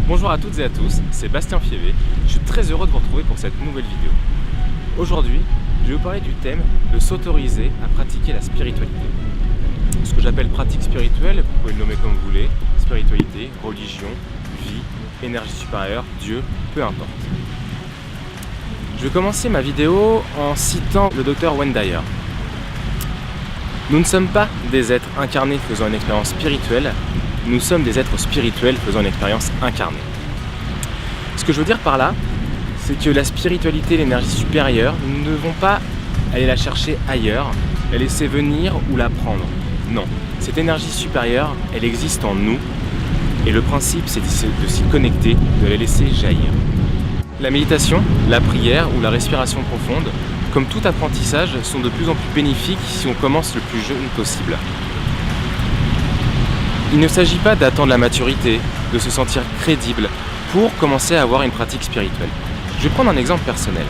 Bonjour à toutes et à tous, c'est Bastien Fievé. Je suis très heureux de vous retrouver pour cette nouvelle vidéo. Aujourd'hui, je vais vous parler du thème de s'autoriser à pratiquer la spiritualité. Ce que j'appelle pratique spirituelle, vous pouvez le nommer comme vous voulez, spiritualité, religion, vie, énergie supérieure, Dieu, peu importe. Je vais commencer ma vidéo en citant le docteur Wayne Dyer. Nous ne sommes pas des êtres incarnés faisant une expérience spirituelle, nous sommes des êtres spirituels faisant une expérience incarnée. Ce que je veux dire par là, c'est que la spiritualité, l'énergie supérieure, nous ne devons pas aller la chercher ailleurs, la laisser venir ou la prendre. Non, cette énergie supérieure, elle existe en nous, et le principe, c'est de s'y connecter, de la laisser jaillir. La méditation, la prière ou la respiration profonde, comme tout apprentissage, sont de plus en plus bénéfiques si on commence le plus jeune possible. Il ne s'agit pas d'attendre la maturité, de se sentir crédible pour commencer à avoir une pratique spirituelle. Je vais prendre un exemple personnel.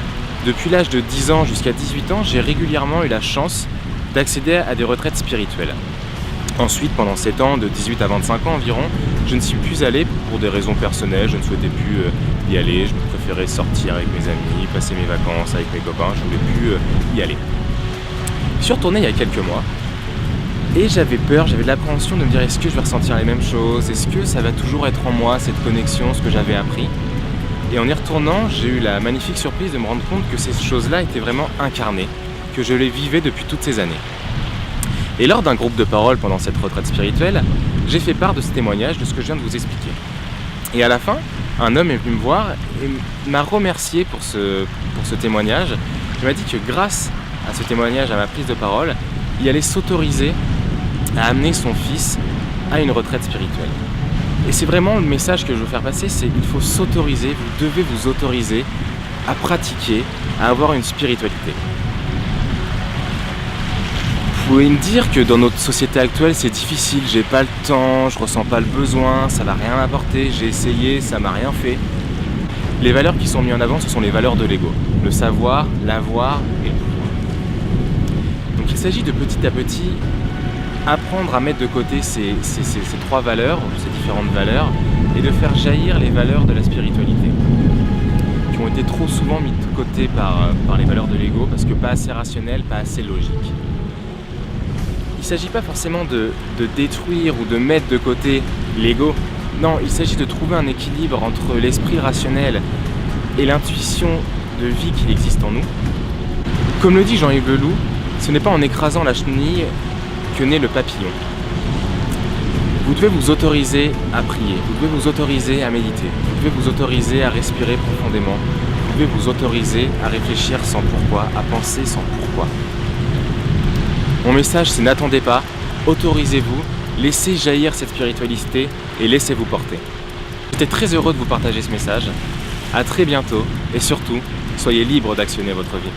Depuis l'âge de 10 ans jusqu'à 18 ans, j'ai régulièrement eu la chance d'accéder à des retraites spirituelles. Ensuite, pendant 7 ans, de 18 à 25 ans environ, je ne suis plus allé pour des raisons personnelles, je ne souhaitais plus y aller, je préférais sortir avec mes amis, passer mes vacances avec mes copains, je ne voulais plus y aller. Je suis retourné il y a quelques mois, et j'avais peur, j'avais de l'appréhension de me dire est-ce que je vais ressentir les mêmes choses, est-ce que ça va toujours être en moi cette connexion, ce que j'avais appris. Et en y retournant, j'ai eu la magnifique surprise de me rendre compte que ces choses-là étaient vraiment incarnées, que je les vivais depuis toutes ces années. Et lors d'un groupe de parole pendant cette retraite spirituelle, j'ai fait part de ce témoignage, de ce que je viens de vous expliquer. Et à la fin, un homme est venu me voir et m'a remercié pour ce témoignage. Il m'a dit que grâce à ce témoignage, à ma prise de parole, il allait s'autoriser à amener son fils à une retraite spirituelle. Et c'est vraiment le message que je veux faire passer, c'est qu'il faut s'autoriser, vous devez vous autoriser à pratiquer, à avoir une spiritualité. Vous pouvez me dire que dans notre société actuelle c'est difficile, j'ai pas le temps, je ressens pas le besoin, ça va rien apporter, j'ai essayé, ça m'a rien fait. Les valeurs qui sont mises en avant, ce sont les valeurs de l'ego, le savoir, l'avoir et le pouvoir. Donc il s'agit de petit à petit apprendre à mettre de côté ces trois valeurs, ces différentes valeurs, et de faire jaillir les valeurs de la spiritualité, qui ont été trop souvent mises de côté par les valeurs de l'ego, parce que pas assez rationnelles, pas assez logiques. Il ne s'agit pas forcément de détruire ou de mettre de côté l'ego, non, il s'agit de trouver un équilibre entre l'esprit rationnel et l'intuition de vie qu'il existe en nous. Comme le dit Jean-Yves Leloup, ce n'est pas en écrasant la chenille que naît le papillon. Vous devez vous autoriser à prier, vous devez vous autoriser à méditer, vous devez vous autoriser à respirer profondément, vous devez vous autoriser à réfléchir sans pourquoi, à penser sans pourquoi. Mon message, c'est n'attendez pas, autorisez-vous, laissez jaillir cette spiritualité et laissez-vous porter. J'étais très heureux de vous partager ce message. À très bientôt et surtout, soyez libre d'actionner votre vie.